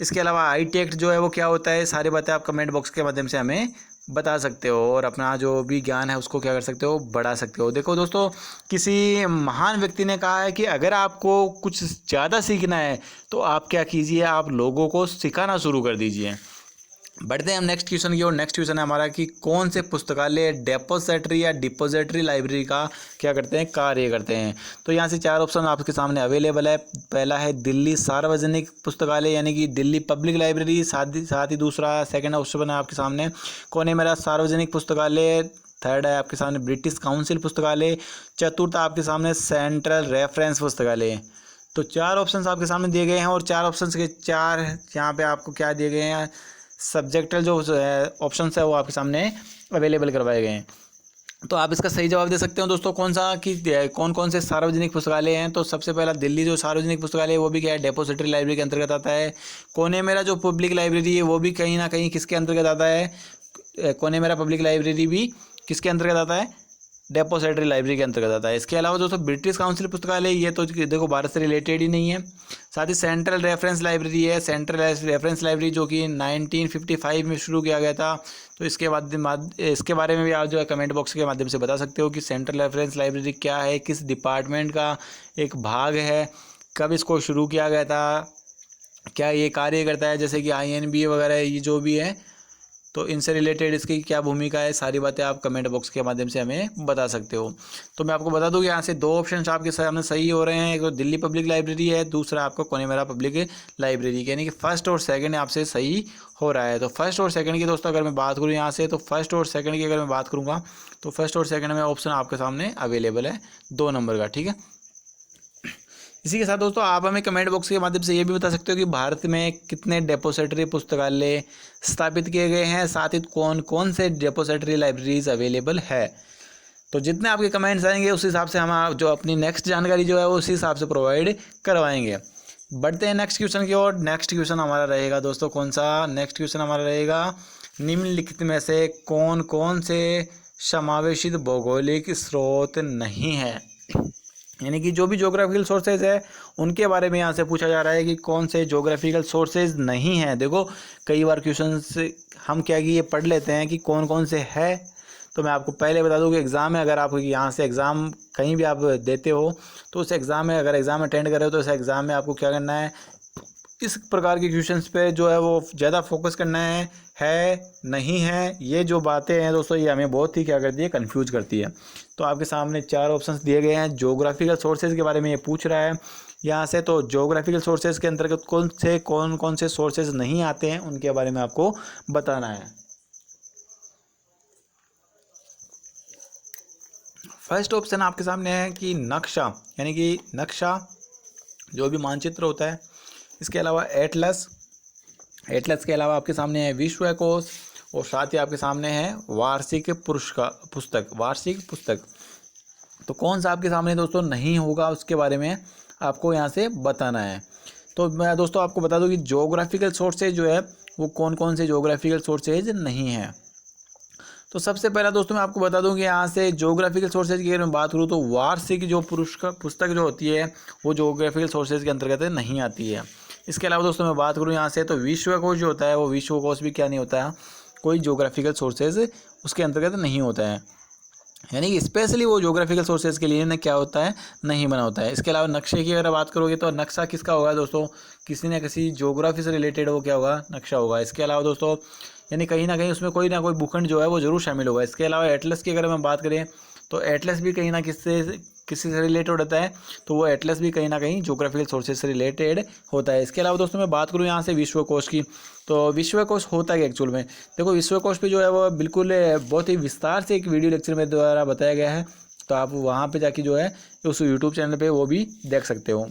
इसके अलावा IT एक्ट जो है वो क्या होता है, सारी बातें आप कमेंट बॉक्स के माध्यम से हमें बता सकते हो और अपना जो भी ज्ञान है उसको क्या कर सकते हो, बढ़ा सकते हो। देखो दोस्तों, किसी महान व्यक्ति ने कहा है कि अगर आपको कुछ ज़्यादा सीखना है तो आप क्या कीजिए, आप लोगों को सिखाना शुरू कर दीजिए। बढ़ते हैं हम नेक्स्ट क्वेश्चन की ओर। नेक्स्ट क्वेश्चन है हमारा कि कौन से पुस्तकालय डेपोजिटरी या डिपोजिटरी लाइब्रेरी का क्या करते हैं, कार्य करते हैं। तो यहाँ से 4 ऑप्शन आपके सामने अवेलेबल है। पहला है दिल्ली सार्वजनिक पुस्तकालय यानी कि दिल्ली पब्लिक लाइब्रेरी। साथ ही दूसरा सेकंड ऑप्शन है आपके सामने कौन है मेरा, सार्वजनिक पुस्तकालय। थर्ड है आपके सामने ब्रिटिश काउंसिल पुस्तकालय। चतुर्थ आपके सामने सेंट्रल रेफरेंस पुस्तकालय। तो 4 ऑप्शंस आपके सामने दिए गए हैं और 4 ऑप्शंस के 4 यहाँ पे आपको क्या दिए गए हैं, सब्जेक्टल जो ऑप्शन है वो आपके सामने अवेलेबल करवाए गए हैं। तो आप इसका सही जवाब दे सकते हो दोस्तों कौन सा कि कौन कौन से सार्वजनिक पुस्तकालय हैं। तो सबसे पहला दिल्ली जो सार्वजनिक पुस्तकालय है वो भी क्या है, डेपोजिटरी लाइब्रेरी के अंतर्गत आता है। कोने मेरा जो पब्लिक लाइब्रेरी है वो भी कहीं ना कहीं किसके अंतर्गत आता है, कोने मेरा पब्लिक लाइब्रेरी भी किसके अंतर्गत आता है, डेपोजिटरी लाइब्रेरी के अंतर्गत आता है। इसके अलावा दोस्तों ब्रिटिश काउंसिल पुस्तकालय, ये तो देखो भारत से रिलेटेड ही नहीं है। साथ ही सेंट्रल रेफरेंस लाइब्रेरी है, सेंट्रल रेफरेंस लाइब्रेरी जो कि 1955 में शुरू किया गया था। तो इसके बारे में भी आप जो है कमेंट बॉक्स के माध्यम से बता सकते हो कि सेंट्रल रेफरेंस लाइब्रेरी क्या है, किस डिपार्टमेंट का एक भाग है, कब इसको शुरू किया गया था, क्या ये कार्य करता है, जैसे कि INBA वगैरह ये जो भी है, तो इनसे रिलेटेड इसकी क्या भूमिका है, सारी बातें आप कमेंट बॉक्स के माध्यम से हमें बता सकते हो। तो मैं आपको बता दूं कि यहाँ से 2 ऑप्शन आपके सामने सही हो रहे हैं, एक तो दिल्ली पब्लिक लाइब्रेरी है, दूसरा आपका कोनेमेरा पब्लिक लाइब्रेरी, यानी कि फर्स्ट और सेकंड आपसे सही हो रहा है। तो फर्स्ट और सेकंड की दोस्तों अगर मैं बात करूँ यहाँ से, तो फर्स्ट और सेकंड की अगर मैं बात करूँगा तो फर्स्ट और सेकंड में ऑप्शन आपके सामने अवेलेबल है 2 नंबर का, ठीक है। इसी के साथ दोस्तों आप हमें कमेंट बॉक्स के माध्यम से ये भी बता सकते हो कि भारत में कितने डेपोजिटरी पुस्तकालय स्थापित किए गए हैं, साथ ही कौन कौन से डेपोजिटरी लाइब्रेरीज अवेलेबल है। तो जितने आपके कमेंट्स आएंगे उस हिसाब से हम जो अपनी नेक्स्ट जानकारी जो है वो उसी हिसाब से प्रोवाइड करवाएंगे। बढ़ते हैं नेक्स्ट क्वेश्चन की ओर। नेक्स्ट क्वेश्चन हमारा रहेगा दोस्तों कौन सा, नेक्स्ट क्वेश्चन हमारा रहेगा निम्नलिखित में से कौन कौन से समावेशित भौगोलिक स्रोत नहीं है, यानी कि जो भी ज्योग्राफिकल सोर्सेज है उनके बारे में यहाँ से पूछा जा रहा है कि कौन से ज्योग्राफिकल सोर्सेज नहीं हैं। देखो कई बार क्वेश्चन हम क्या कि ये पढ़ लेते हैं कि कौन कौन से है। तो मैं आपको पहले बता दूं कि एग्ज़ाम में अगर आप यहाँ से एग्ज़ाम कहीं भी आप देते हो तो उस एग्ज़ाम में अगर एग्ज़ाम अटेंड कर रहे हो तो उस एग्ज़ाम में आपको क्या करना है, इस प्रकार के क्वेश्चंस पे जो है वो ज़्यादा फोकस करना है नहीं है। ये जो बातें हैं दोस्तों ये हमें बहुत ही क्या करती है, कंफ्यूज करती है। तो आपके सामने 4 ऑप्शंस दिए गए हैं। ज्योग्राफिकल सोर्सेज के बारे में ये पूछ रहा है यहाँ से, तो ज्योग्राफिकल सोर्सेज के अंतर्गत कौन कौन से सोर्सेज नहीं आते हैं उनके बारे में आपको बताना है। फर्स्ट ऑप्शन आपके सामने है कि नक्शा, यानी कि नक्शा जो भी मानचित्र होता है। इसके अलावा एटलस के अलावा आपके सामने है विश्वकोश, और साथ ही आपके सामने है वार्षिक पुस्तक। तो कौन सा आपके सामने दोस्तों नहीं होगा उसके बारे में आपको यहाँ से बताना है। तो मैं दोस्तों आपको बता दूं कि ज्योग्राफिकल सोर्सेज जो है वो कौन कौन से ज्योग्राफिकल सोर्सेज नहीं हैं। तो सबसे पहला दोस्तों मैं आपको बता दूं कि यहाँ से ज्योग्राफिकल सोर्सेज की अगर मैं बात करूँ तो वार्षिक जो पुस्तक जो होती है वो ज्योग्राफिकल सोर्सेज के अंतर्गत नहीं आती है। इसके अलावा दोस्तों मैं बात करूँ यहाँ से तो विश्वकोश जो होता है वो विश्वकोश भी क्या नहीं होता है, कोई ज्योग्राफिकल सोर्सेज उसके अंतर्गत नहीं होता है, यानी कि स्पेशली वो ज्योग्राफिकल सोर्सेज के लिए ना क्या होता है, नहीं बना होता है। इसके अलावा नक्शे की अगर बात करोगे तो नक्शा किसका होगा दोस्तों, किसी न किसी ज्योग्राफी से रिलेटेड वो क्या होगा, नक्शा होगा। इसके अलावा दोस्तों यानी कहीं ना कहीं उसमें कोई ना कोई भूखंड जो है वो जरूर शामिल होगा। इसके अलावा एटलस की अगर हम बात करें तो एटलस भी कहीं ना किसी से रिलेटेड होता है, तो वो एटलस भी कहीं ना कहीं ज्योग्राफिकल सोर्सेज से रिलेटेड होता है। इसके अलावा दोस्तों मैं बात करूँ यहाँ से विश्वकोश की, तो विश्वकोश होता है एक्चुअल में, देखो विश्वकोश पे जो है वो बिल्कुल बहुत ही विस्तार से एक वीडियो लेक्चर में द्वारा बताया गया है, तो आप वहाँ पे जाके जो है उस यूट्यूब चैनल पे वो भी देख सकते हो।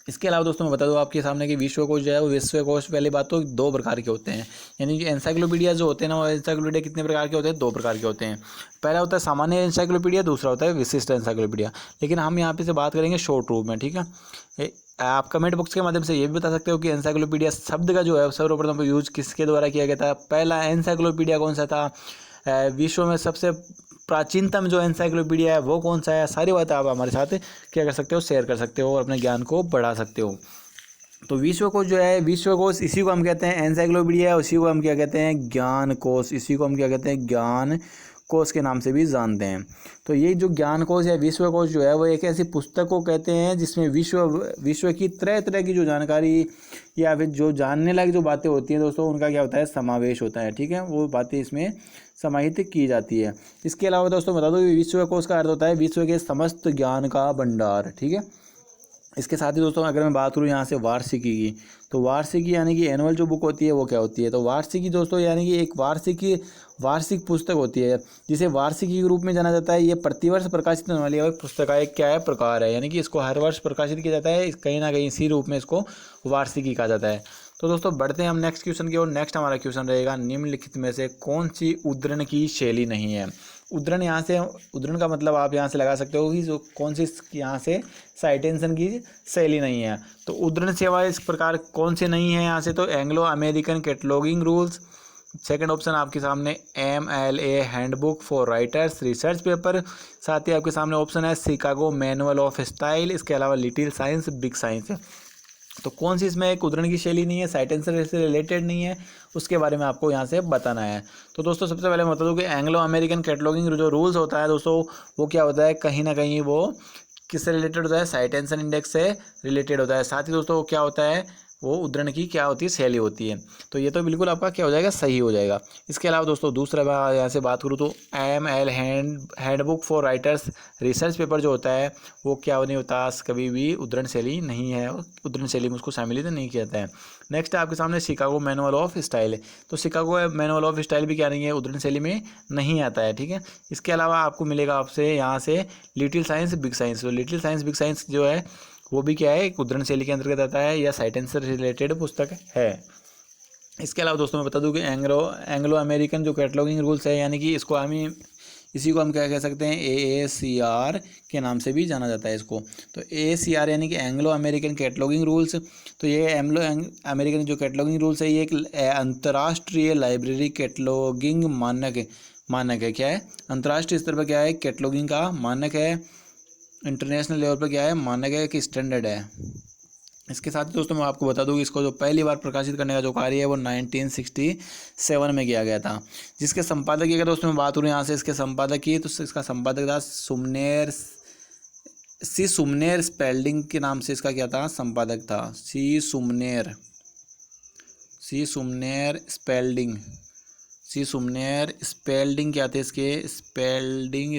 इसके अलावा दोस्तों मैं बता दूं आपके सामने कि विश्वकोश जो है वो विश्वकोश पहले बात तो 2 प्रकार के होते हैं, यानी कि एनसाइक्लोपीडिया जो होते हैं ना वो एनसाइक्लोपीडिया कितने प्रकार के होते हैं, 2 प्रकार के होते हैं। पहला होता है सामान्य एनसाइक्लोपीडिया, दूसरा होता है विशिष्ट एनसाइक्लोपीडिया। लेकिन हम यहाँ पे से बात करेंगे शॉर्ट रूप में, ठीक है। आप कमेंट बॉक्स के माध्यम से ये भी बता सकते हो कि एनसाइक्लोपीडिया शब्द का जो है सर्वप्रथम यूज किसके द्वारा किया गया था। पहला एनसाइक्लोपीडिया कौन सा था, विश्व में सबसे प्राचीनतम जो एनसाइक्लोपीडिया है वो कौन सा है, सारी बातें आप हमारे साथ क्या कर सकते हो, शेयर कर सकते हो और अपने ज्ञान को बढ़ा सकते हो। तो विश्वकोश जो है, विश्वकोश इसी को हम कहते हैं एनसाइक्लोपीडिया, उसी को हम क्या कहते हैं, ज्ञान कोश, इसी को हम क्या कहते हैं, ज्ञान कोश के नाम से भी जानते हैं। तो ये जो ज्ञान कोश या विश्वकोश जो है वो एक ऐसी पुस्तक को कहते हैं जिसमें विश्व की तरह तरह की जो जानकारी या फिर जो जानने लायक जो बातें होती हैं दोस्तों उनका क्या होता है, समावेश होता है, ठीक है। वो बातें इसमें समाहित की जाती है। इसके अलावा दोस्तों बता दो कि विश्वकोश का अर्थ होता है विश्व के समस्त ज्ञान का भंडार, ठीक है। इसके साथ ही दोस्तों अगर मैं बात करूँ यहाँ से वार्षिकी की, तो वार्षिकी यानी कि एनुअल जो बुक होती है वो क्या होती है, तो वार्षिकी दोस्तों यानी कि एक वार्षिक पुस्तक होती है जिसे वार्षिकी के रूप में जाना जाता है। ये प्रतिवर्ष प्रकाशित होने वाली एक पुस्तक का एक क्या है, प्रकार है, यानी कि इसको हर वर्ष प्रकाशित किया जाता है, कहीं ना कहीं इसी रूप में इसको वार्षिकी कहा जाता है। तो दोस्तों बढ़ते हैं हम नेक्स्ट क्वेश्चन की ओर। नेक्स्ट हमारा क्वेश्चन रहेगा, निम्नलिखित में से कौन सी उद्धरण की शैली नहीं है। उद्धरण यहाँ से, उद्धरण का मतलब आप यहाँ से लगा सकते हो कि जो कौन सी यहाँ से साइटेंशन की शैली नहीं है। तो उद्धरण सेवा इस प्रकार कौन से नहीं है यहाँ से, तो Anglo American cataloguing rules, second option आपके सामने MLA handbook for writers research paper, साथ ही आपके सामने ऑप्शन है शिकागो मैनुअल ऑफ स्टाइल, इसके अलावा लिटिल साइंस बिग साइंस। तो कौन सी इसमें एक उद्धरण की शैली नहीं है, साइटेंशन से रिलेटेड नहीं है, उसके बारे में आपको यहाँ से बताना है। तो दोस्तों सबसे पहले मैं बता दूँ कि एंग्लो अमेरिकन कैटलॉगिंग जो रूल्स होता है दोस्तों, वो क्या होता है, कहीं ना कहीं वो किससे रिलेटेड होता है, साइटेंशन इंडेक्स से रिलेटेड होता है। साथ ही दोस्तों वो क्या होता है, वो उद्धरण की क्या होती है, शैली होती है। तो ये तो बिल्कुल आपका क्या हो जाएगा, सही हो जाएगा। इसके अलावा दोस्तों दूसरा मैं यहाँ से बात करूँ तो ML handbook for writers research paper जो होता है, वो क्या नहीं होता, कभी भी उद्धरण शैली नहीं है, उद्धरण शैली में उसको सम्मिलित नहीं किया जाता है। नेक्स्ट आपके सामने शिकागो मैनुअल ऑफ स्टाइल है। तो शिकागो मैनुअल ऑफ स्टाइल भी क्या नहीं है, उद्धरण शैली में नहीं आता है, ठीक है। इसके अलावा आपको मिलेगा आपसे यहाँ से लिटिल साइंस बिग साइंस। तो लिटिल साइंस बिग साइंस जो है वो भी क्या है, एक उद्धरण शैली के अंतर्गत आता है या साइटेंशन से रिलेटेड पुस्तक है। इसके अलावा दोस्तों मैं बता दूं कि एंग्लो अमेरिकन जो कैटलॉगिंग रूल्स है, यानी कि इसको हम इसी को हम क्या कह सकते हैं, AACR के नाम से भी जाना जाता है इसको। तो AACR यानी कि एंग्लो अमेरिकन कैटलॉगिंग रूल्स। तो ये एंग्लो अमेरिकन जो कैटलॉगिंग रूल्स है, ये एक अंतर्राष्ट्रीय लाइब्रेरी कैटलॉगिंग मानक है। क्या है, अंतर्राष्ट्रीय स्तर पर क्या है, कैटलॉगिंग का मानक है। इंटरनेशनल लेवल पर क्या है, मानक है कि स्टैंडर्ड है। इसके साथ ही दोस्तों मैं आपको बता दूं कि इसको जो पहली बार प्रकाशित करने का जो कार्य है वो 1967 में किया गया था। जिसके संपादक की अगर दोस्तों मैं बात करूँ यहाँ से इसके संपादक की, तो इसका संपादक था सुमनेर स्पेल्डिंग के नाम से इसका क्या था, संपादक था। सुमनेर स्पेल्डिंग क्या थे इसके, स्पेल्डिंग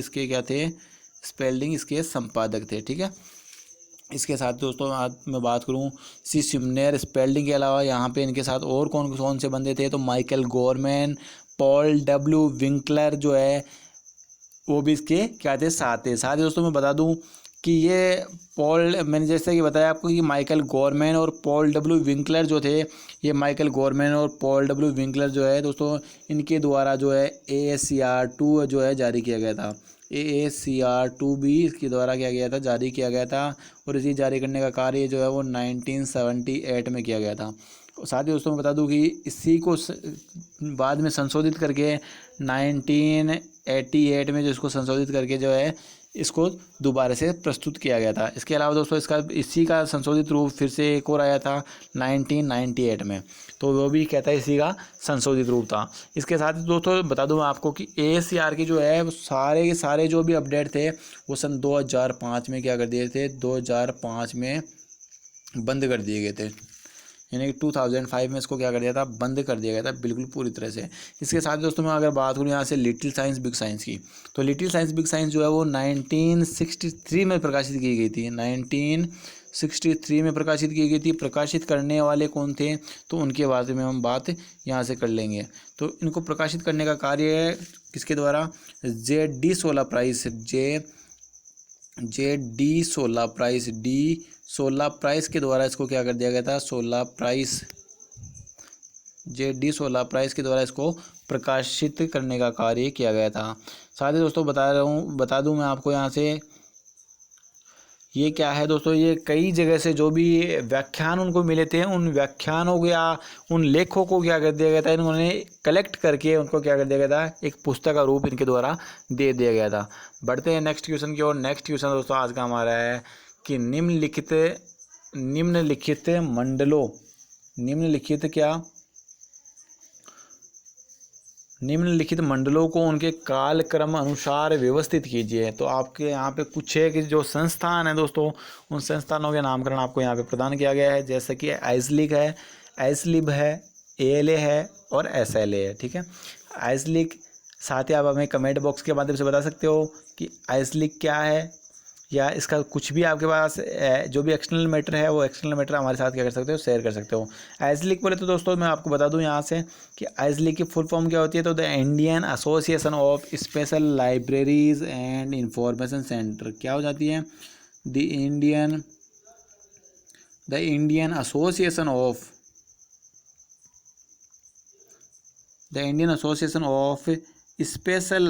इसके संपादक थे, ठीक है। इसके साथ दोस्तों आज मैं बात करूं सुमनेर स्पेल्डिंग के अलावा यहाँ पे इनके साथ और कौन कौन से बंदे थे, तो Michael Gorman, Paul W Winkler जो है वो भी इसके क्या थे, साथ ही दोस्तों मैं बता दूं कि ये मैंने जैसे कि बताया आपको कि माइकल गोरमैन और पॉल W विंकलर जो थे, ये माइकल गोरमैन और पॉल W विंकलर जो है दोस्तों, इनके द्वारा जो है AACR2 जो है जारी किया गया था। AACR2 भी इसके द्वारा क्या गया था, जारी किया गया था। और इसी जारी करने का कार्य जो है वो 1978 में किया गया था। साथ ही दोस्तों मैं बता दूं कि इसी को बाद में संशोधित करके 1988 में जो इसको संशोधित करके जो है इसको दोबारा से प्रस्तुत किया गया था। इसके अलावा दोस्तों इसी का संशोधित रूप फिर से एक और आया था 1998 में, तो वो भी कहता है इसी का संशोधित रूप था। इसके साथ ही दोस्तों बता दूं मैं आपको कि AACR की जो है वो सारे के सारे जो भी अपडेट थे वो सन 2005 में क्या कर दिए थे, 2005 में बंद कर दिए गए थे। यानी कि 2005 में इसको क्या कर दिया था, बंद कर दिया गया था बिल्कुल पूरी तरह से। इसके साथ दोस्तों मैं अगर बात करूँ यहाँ से लिटिल साइंस बिग साइंस की, तो लिटिल साइंस बिग साइंस जो है वो 1963 में प्रकाशित की गई थी। 1963 में प्रकाशित की गई थी। प्रकाशित करने वाले कौन थे, तो उनके बारे में हम बात यहाँ से कर लेंगे। तो इनको प्रकाशित करने का कार्य है किसके द्वारा, JD16 प्राइस D16 प्राइस के द्वारा इसको क्या कर दिया गया था, JD16 प्राइस के द्वारा इसको प्रकाशित करने का कार्य किया गया था। साथ ही दोस्तों बता दूं मैं आपको यहाँ से, ये क्या है दोस्तों, ये कई जगह से जो भी व्याख्यान उनको मिले थे, उन व्याख्यानों को या उन लेखों को क्या कर दिया गया था, इन्होंने कलेक्ट करके उनको क्या कर दिया गया था, एक पुस्तक का रूप इनके द्वारा दे दिया गया था। बढ़ते हैं नेक्स्ट क्वेश्चन की ओर। नेक्स्ट क्वेश्चन दोस्तों आज का हमारा है कि निम्नलिखित मंडलों को उनके कालक्रम अनुसार व्यवस्थित कीजिए। तो आपके यहाँ पे कुछ है कि जो संस्थान है दोस्तों, उन संस्थानों के नामकरण आपको यहाँ पे प्रदान किया गया है, जैसे कि आइसलिब है, ALA है और SLA है, ठीक है। आइसलिक, साथ ही आप हमें कमेंट बॉक्स के माध्यम से बता सकते हो कि आइसलिक क्या है, या इसका कुछ भी आपके पास जो भी एक्सटर्नल मैटर है वो एक्सटर्नल मैटर हमारे साथ क्या कर सकते हो, शेयर कर सकते हो। आइसलिक बोले तो दोस्तों मैं आपको बता दूं यहाँ से कि आइसलिक की फुल फॉर्म क्या होती है, तो the Indian Association of Special Libraries and information centre क्या हो जाती है, the Indian Association of the Indian Association of Special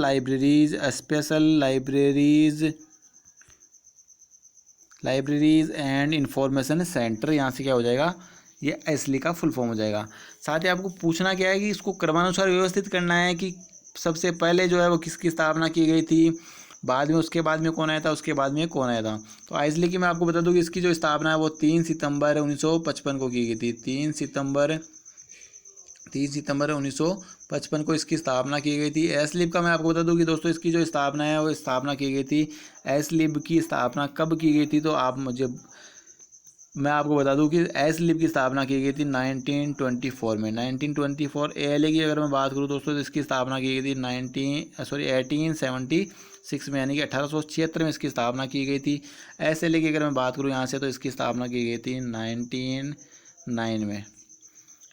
Libraries and information centre, यहाँ से क्या हो जाएगा, ये एसली का फुल फॉर्म हो जाएगा। साथ ही आपको पूछना क्या है कि इसको क्रमानुसार व्यवस्थित करना है कि सबसे पहले जो है वो किसकी स्थापना की गई थी, बाद में उसके बाद में कौन आया था, उसके बाद में कौन आया था। तो आइसली की मैं आपको बता दूं कि इसकी जो स्थापना है वो 3 सितंबर 1955 को की गई थी। 3 सितंबर 1955 को इसकी स्थापना की गई थी। एस लिब का मैं आपको बता दूं कि दोस्तों इसकी जो स्थापना है वो स्थापना की गई थी। एस लिब की स्थापना कब की गई थी, तो मैं आपको बता दूं कि एस लिब की स्थापना की गई थी 1924 में। 1924 एएलए की अगर मैं बात करूं दोस्तों तो इसकी स्थापना की गई थी 1876 में, यानी कि 1876 में इसकी स्थापना की गई थी। एसएलए की अगर मैं बात करूं यहाँ से तो इसकी स्थापना की गई थी 1909 में,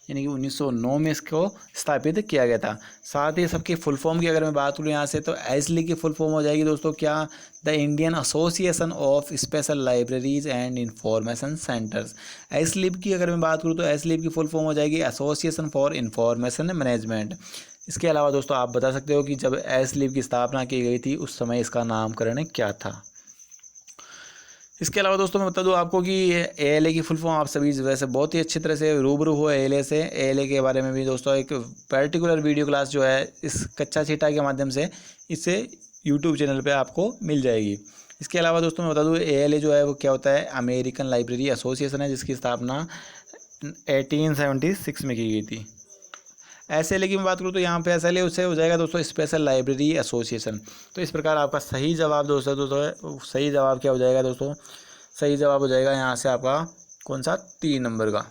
यानी कि 1909 में इसको स्थापित किया गया था। साथ ही सबकी फुल फॉर्म की अगर मैं बात करूँ यहाँ से तो एसली की फुल फॉर्म हो जाएगी दोस्तों क्या, the Indian Association of Special Libraries and Information Centres. ASLIB की अगर मैं बात करूँ तो एसलिब की फुल फॉर्म हो जाएगी एसोसिएशन फॉर इंफॉर्मेशन मैनेजमेंट। इसके अलावा दोस्तों आप बता सकते हो कि जब एसलिब की स्थापना की गई थी उस समय इसका नामकरण क्या था। इसके अलावा दोस्तों मैं बता दूं आपको कि एएलए की फुल फॉर्म आप सभी वैसे बहुत ही अच्छी तरह से रूबरू हो एएलए से। एएलए के बारे में भी दोस्तों एक पर्टिकुलर वीडियो क्लास जो है इस कच्चा चीटा के माध्यम से इससे यूट्यूब चैनल पे आपको मिल जाएगी। इसके अलावा दोस्तों मैं बता दूं एएलए जो है वो क्या होता है, अमेरिकन लाइब्रेरी एसोसिएशन है, जिसकी स्थापना 1876 में की गई थी। एसएलए की मैं बात करूँ तो यहाँ पे एसएलए उससे हो जाएगा दोस्तों स्पेशल लाइब्रेरी एसोसिएशन। तो इस प्रकार आपका सही जवाब दोस्तों सही जवाब क्या हो जाएगा दोस्तों, सही जवाब हो जाएगा यहाँ से आपका कौन सा, 3 नंबर का,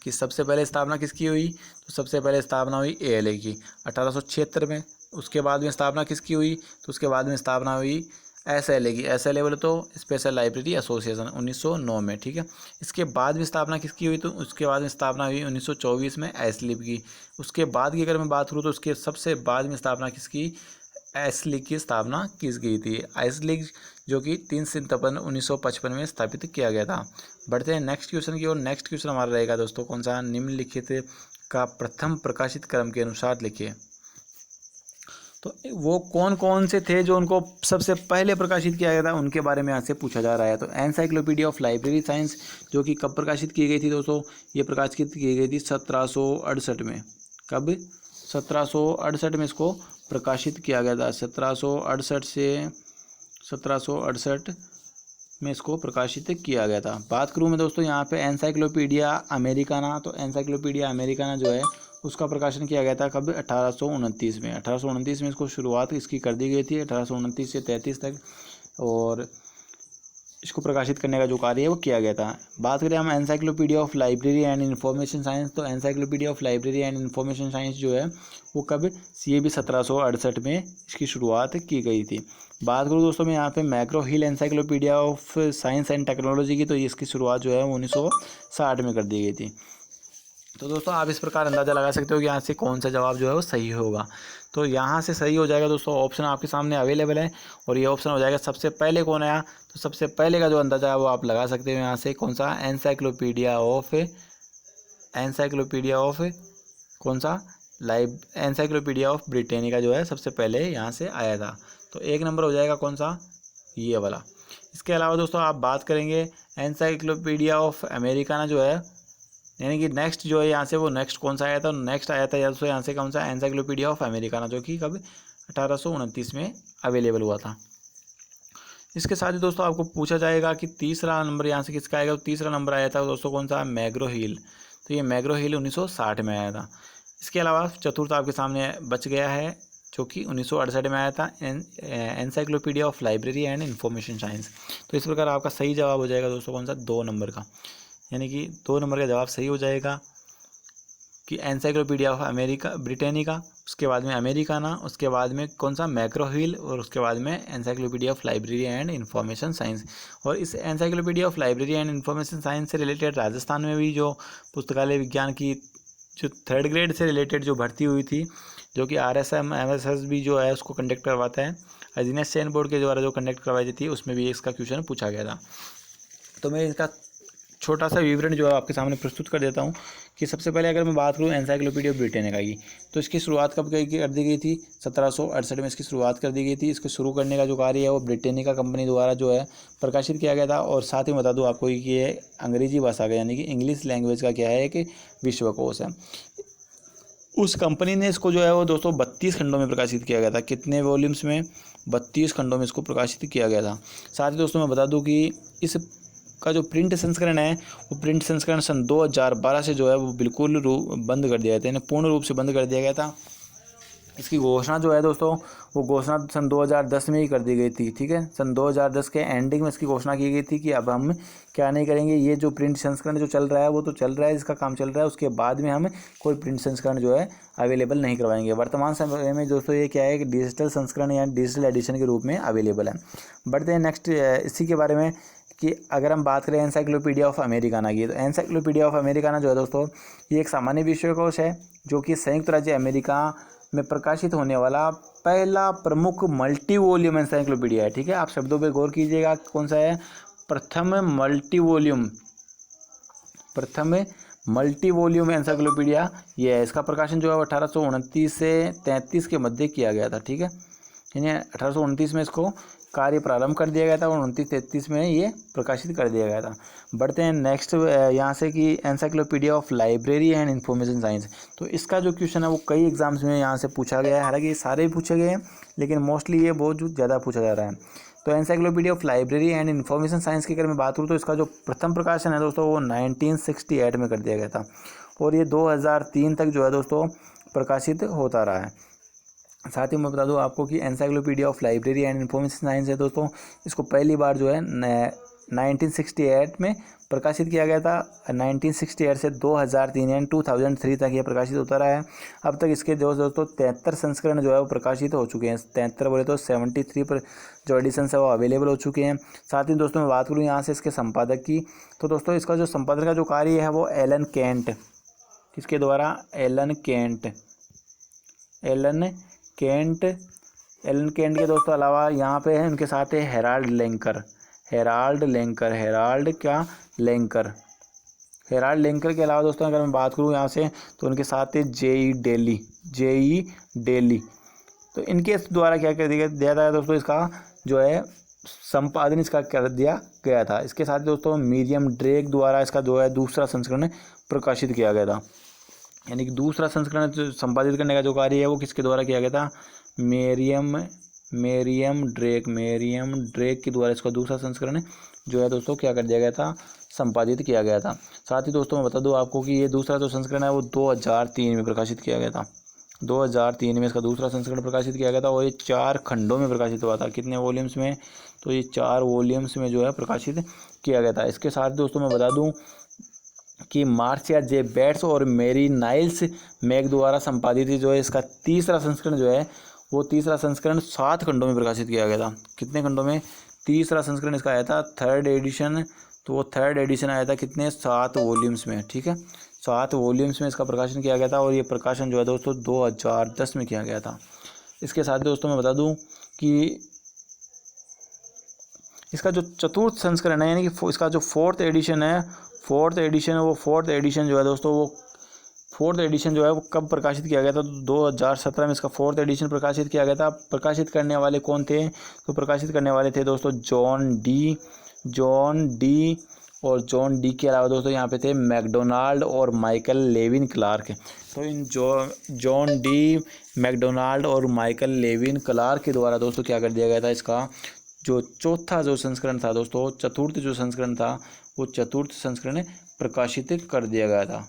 कि सबसे पहले स्थापना किसकी हुई, तो सबसे पहले स्थापना हुई एएलए की 1876 में। उसके बाद में स्थापना किसकी हुई, तो उसके बाद में स्थापना हुई एसएलए की। एसएलए बोले तो स्पेशल लाइब्रेरी एसोसिएशन 1909 में, ठीक है। इसके बाद में स्थापना किसकी हुई, तो उसके बाद में स्थापना हुई 1924 में एसलिब की। उसके बाद की अगर मैं बात करूँ तो उसके सबसे बाद में स्थापना किसकी, एसलिग की स्थापना की गई थी। एसलिग जो कि 3 सितंबर 1955 में स्थापित किया गया था। बढ़ते हैं नेक्स्ट क्वेश्चन की ओर। नेक्स्ट क्वेश्चन हमारा रहेगा दोस्तों कौन सा, निम्नलिखित का प्रथम प्रकाशित क्रम के अनुसार लिखिए। तो वो कौन कौन से थे जो उनको सबसे पहले प्रकाशित किया गया था, उनके बारे में यहाँ से पूछा जा रहा है। तो एनसाइक्लोपीडिया ऑफ लाइब्रेरी साइंस जो कि कब प्रकाशित की गई थी दोस्तों, ये प्रकाशित की गई थी 1768 में। कब, 1768 में इसको प्रकाशित किया गया था। 1768 में इसको प्रकाशित किया गया था। बात करूँ मैं दोस्तों यहाँ पे एनसाइक्लोपीडिया अमेरिकाना, तो एनसाइक्लोपीडिया अमेरिकाना जो है उसका प्रकाशन किया गया था कब, 1829 में। 1829 में इसको शुरुआत इसकी कर दी गई थी, 1829 से 33 तक, और इसको प्रकाशित करने का जो कार्य है वो किया गया था। बात करें हम Encyclopedia of Library and Information Science, तो Encyclopedia of Library and Information Science जो है वो कब, ये भी 1768 में इसकी शुरुआत की गई थी। बात करूँ दोस्तों मैं यहाँ पे macro hill encyclopedia of science and technology की, तो इसकी शुरुआत जो है 1960 में कर दी गई थी। तो दोस्तों आप इस प्रकार अंदाज़ा लगा सकते हो कि यहाँ से कौन सा जवाब जो है वो सही होगा। तो यहाँ से सही हो जाएगा दोस्तों, ऑप्शन आपके सामने अवेलेबल है और ये ऑप्शन हो जाएगा सबसे पहले कौन आया, तो सबसे पहले का जो अंदाज़ा है वो आप लगा सकते हो यहाँ से, कौन सा, एनसाइक्लोपीडिया ऑफ कौन सा, एनसाइक्लोपीडिया ऑफ ब्रिटेनिका जो है सबसे पहले यहाँ से आया था। तो 1 नंबर हो जाएगा कौन सा, ये वाला। इसके अलावा दोस्तों आप बात करेंगे एनसाइक्लोपीडिया ऑफ अमेरिकाना जो है, यानी कि नेक्स्ट जो है यहाँ से वो नेक्स्ट कौन सा आया था, नेक्स्ट आया था यहाँ से कौन सा, एनसाइक्लोपीडिया ऑफ अमेरिकाना, जो कि कब 1829 में अवेलेबल हुआ था। इसके साथ ही दोस्तों आपको पूछा जाएगा कि तीसरा नंबर यहाँ से किसका आएगा, तो तीसरा नंबर आया था दोस्तों कौन सा, मैग्रो हिल। तो ये मैग्रो हिल 1960 में आया था। इसके अलावा चतुर्थ आपके सामने बच गया है जो कि 1968 में आया था, encyclopedia of Library and Information Science. तो इस प्रकार आपका सही जवाब हो जाएगा दोस्तों कौन सा, 2 नंबर का, यानी कि 2 नंबर का जवाब सही हो जाएगा कि एनसाइक्लोपीडिया ऑफ ब्रिटेनिका, उसके बाद में अमेरिकाना, उसके बाद में कौन सा, मैक्रो हिल, और उसके बाद में encyclopedia of Library and Information science. और इस encyclopedia of Library and Information science से रिलेटेड राजस्थान में भी जो पुस्तकालय विज्ञान की जो 3rd ग्रेड से रिलेटेड जो भर्ती हुई थी, जो कि RSM MSS भी जो है उसको कंडक्ट करवाता है, अजीनेस चयन बोर्ड के द्वारा जो कंडक्ट करवाई थी, उसमें भी इसका क्वेश्चन पूछा गया था। तो मैं इसका छोटा सा विवरण जो है आपके सामने प्रस्तुत कर देता हूँ कि सबसे पहले अगर मैं बात करूँ एनसाइक्लोपीडिया ब्रिटानिका की, तो इसकी शुरुआत कब कर दी गई थी? 1768 में इसकी शुरुआत कर दी गई थी। इसको शुरू करने का जो कार्य है वो ब्रिटानिका कंपनी द्वारा जो है प्रकाशित किया गया था। और साथ ही बता दूँ आपको कि ये अंग्रेजी भाषा का यानी कि इंग्लिश लैंग्वेज का क्या है कि विश्वकोश है। उस कंपनी ने इसको जो है वो दोस्तों 32 खंडों में प्रकाशित किया गया था। कितने वॉल्यूम्स में? 32 खंडों में इसको प्रकाशित किया गया था। साथ ही दोस्तों मैं बता दूं कि इस का जो प्रिंट संस्करण है वो प्रिंट संस्करण सन 2012 से जो है वो बिल्कुल बंद कर दिया गया था, यानी पूर्ण रूप से बंद कर दिया गया था। इसकी घोषणा जो है दोस्तों वो घोषणा सन 2010 में ही कर दी गई थी। ठीक है, सन 2010 के एंडिंग में इसकी घोषणा की गई थी कि अब हम क्या नहीं करेंगे, ये जो प्रिंट संस्करण जो चल रहा है वो तो चल रहा है, इसका काम चल रहा है, उसके बाद में हम कोई प्रिंट संस्करण जो है अवेलेबल नहीं करवाएंगे। वर्तमान समय में दोस्तों ये क्या है कि डिजिटल संस्करण या डिजिटल एडिशन के रूप में अवेलेबल है। बढ़ते हैं नेक्स्ट इसी के बारे में कि अगर हम बात करें एनसाइक्लोपीडिया ऑफ अमेरिकाना की, तो एनसाइक्लोपीडिया ऑफ अमेरिकाना जो है दोस्तों ये एक सामान्य विश्वकोश है जो कि संयुक्त राज्य अमेरिका में प्रकाशित होने वाला पहला प्रमुख मल्टी वॉल्यूम एनसाइक्लोपीडिया है। ठीक है, आप शब्दों पे गौर कीजिएगा, कौन सा है? प्रथम मल्टी वॉल्यूम एनसाइक्लोपीडिया ये है। इसका प्रकाशन जो है 1829 से 33 के मध्य किया गया था। ठीक है, यानी 1829 में इसको कार्य प्रारंभ कर दिया गया था और 29-33 में ये प्रकाशित कर दिया गया था। बढ़ते हैं नेक्स्ट यहाँ से कि encyclopedia of Library and Information Science. तो इसका जो क्वेश्चन है वो कई एग्जाम्स में यहाँ से पूछा गया है, हालांकि ये सारे भी पूछे गए हैं लेकिन मोस्टली ये बहुत ज़्यादा पूछा जा रहा है। तो Encyclopedia of Library and Information science की अगर मैं बात करूँ तो इसका जो प्रथम प्रकाशन है दोस्तों वो 1968 में कर दिया गया था और ये 2003 तक जो है दोस्तों प्रकाशित होता रहा है। साथ ही मैं बता दूं आपको कि encyclopedia of Library and Information science है दोस्तों, इसको पहली बार जो है 1968 में प्रकाशित किया गया था। 1968 से 2003 यानी 2003 तक ये प्रकाशित होता रहा है। अब तक इसके जो दोस्तों 73 संस्करण जो है वो प्रकाशित हो चुके हैं। 73 बोले तो 73 पर जो एडिशन है वो अवेलेबल हो चुके हैं। साथ ही दोस्तों मैं बात करूँ यहाँ से इसके संपादक की, तो दोस्तों इसका जो संपादक का जो कार्य है वो एलन केंट, किसके द्वारा? एलन केंट के दोस्तों अलावा यहाँ पे है उनके साथ है हेराल्ड लेंकर के अलावा दोस्तों अगर मैं बात करूँ यहाँ से तो उनके साथ है जेई डेली। तो इनके द्वारा क्या कर दिया था दोस्तों, इसका जो है संपादन इसका कर दिया गया था। इसके साथ दोस्तों मिरियम ड्रेक द्वारा इसका जो है दूसरा संस्करण प्रकाशित किया गया था, यानी कि दूसरा संस्करण संपादित करने का जो कार्य है वो किसके द्वारा किया गया था? मेरियम ड्रेक के द्वारा इसका दूसरा संस्करण जो है दोस्तों क्या कर दिया गया था? संपादित किया गया था। साथ ही दोस्तों मैं बता दूं आपको कि ये दूसरा जो संस्करण है वो 2003 में प्रकाशित किया गया था। 2003 में इसका दूसरा संस्करण प्रकाशित किया गया था और ये 4 खंडों में प्रकाशित हुआ था। कितने वॉल्यूम्स में? तो ये 4 वॉल्यूम्स में जो है प्रकाशित किया गया था। इसके साथ दोस्तों मैं बता दूँ कि मार्सिया जे बेट्स और मेरी नाइल्स मैग द्वारा संपादित जो है इसका तीसरा संस्करण जो है वो तीसरा संस्करण 7 खंडों में प्रकाशित किया गया था। कितने खंडों में? तीसरा संस्करण इसका आया था थर्ड एडिशन, तो वो थर्ड एडिशन आया था कितने? 7 वॉल्यूम्स में। ठीक है, 7 वॉल्यूम्स में इसका प्रकाशन किया गया था और ये प्रकाशन जो है दोस्तों 2010 में किया गया था। इसके साथ दोस्तों मैं बता दूँ कि इसका जो चतुर्थ संस्करण है यानी कि इसका जो फोर्थ एडिशन है वो फोर्थ एडिशन जो है दोस्तों वो फोर्थ एडिशन जो है वो कब प्रकाशित किया गया था? तो 2017 में इसका फोर्थ एडिशन प्रकाशित किया गया था। प्रकाशित करने वाले कौन थे? तो प्रकाशित करने वाले थे दोस्तों जॉन डी और जॉन डी के अलावा दोस्तों यहाँ पे थे मैकडोनाल्ड और माइकल लेविन क्लार्क। तो इन जॉन डी, मैकडोनाल्ड और माइकल लेविन क्लार्क के द्वारा दोस्तों क्या कर दिया गया था? इसका जो चौथा जो संस्करण था दोस्तों, चतुर्थ जो संस्करण था वो चतुर्थ संस्करण प्रकाशित कर दिया गया था।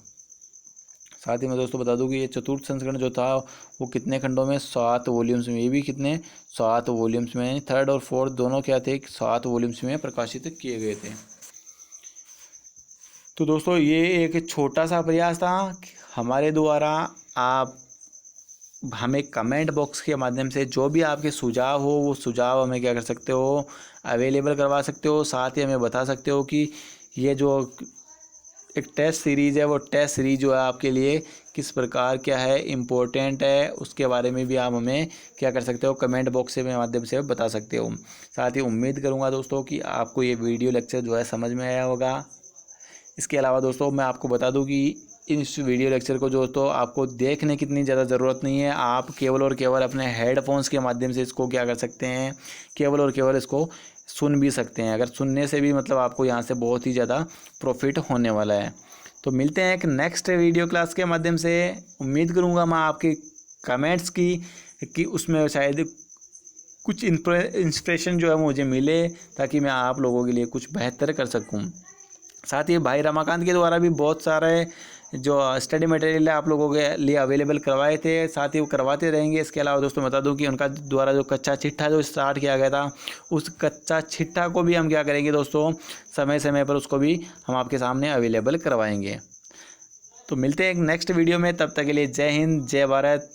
साथ ही मैं दोस्तों बता दूं कि ये चतुर्थ संस्करण जो था वो कितने खंडों में? 7 वॉल्यूम्स में। ये भी कितने? 7 वॉल्यूम्स में। थर्ड और फोर्थ दोनों क्या थे? 7 वॉल्यूम्स में प्रकाशित किए गए थे। तो दोस्तों ये एक छोटा सा प्रयास था हमारे द्वारा। आप हमें कमेंट बॉक्स के माध्यम से जो भी आपके सुझाव हो वो सुझाव हमें क्या कर सकते हो? अवेलेबल करवा सकते हो। साथ ही हमें बता सकते हो कि ये जो एक टेस्ट सीरीज़ है वो टेस्ट सीरीज़ जो है आपके लिए किस प्रकार क्या है इम्पोर्टेंट है, उसके बारे में भी आप हमें क्या कर सकते हो? कमेंट बॉक्स के माध्यम से बता सकते हो। साथ ही उम्मीद करूँगा दोस्तों कि आपको ये वीडियो लेक्चर जो है समझ में आया होगा। इसके अलावा दोस्तों मैं आपको बता दूं कि इस वीडियो लेक्चर को दोस्तों आपको देखने की इतनी ज़्यादा ज़रूरत नहीं है। आप केवल और केवल अपने हेडफोन्स के माध्यम से इसको क्या कर सकते हैं, केवल और केवल इसको सुन भी सकते हैं। अगर सुनने से भी मतलब आपको यहाँ से बहुत ही ज़्यादा प्रॉफिट होने वाला है। तो मिलते हैं एक नेक्स्ट वीडियो क्लास के माध्यम से। उम्मीद करूँगा मैं आपके कमेंट्स की कि उसमें शायद कुछ इंस्पिरेशन जो है मुझे मिले, ताकि मैं आप लोगों के लिए कुछ बेहतर कर सकूं। साथ ही भाई रमाकांत के द्वारा भी बहुत सारे जो स्टडी मटेरियल है आप लोगों के लिए अवेलेबल करवाए थे, साथ ही वो करवाते रहेंगे। इसके अलावा दोस्तों बता दूं कि उनका द्वारा जो कच्चा चिट्ठा जो स्टार्ट किया गया था, उस कच्चा चिट्ठा को भी हम क्या करेंगे दोस्तों, समय समय पर उसको भी हम आपके सामने अवेलेबल करवाएंगे। तो मिलते हैं एक नेक्स्ट वीडियो में, तब तक के लिए जय हिंद, जय भारत।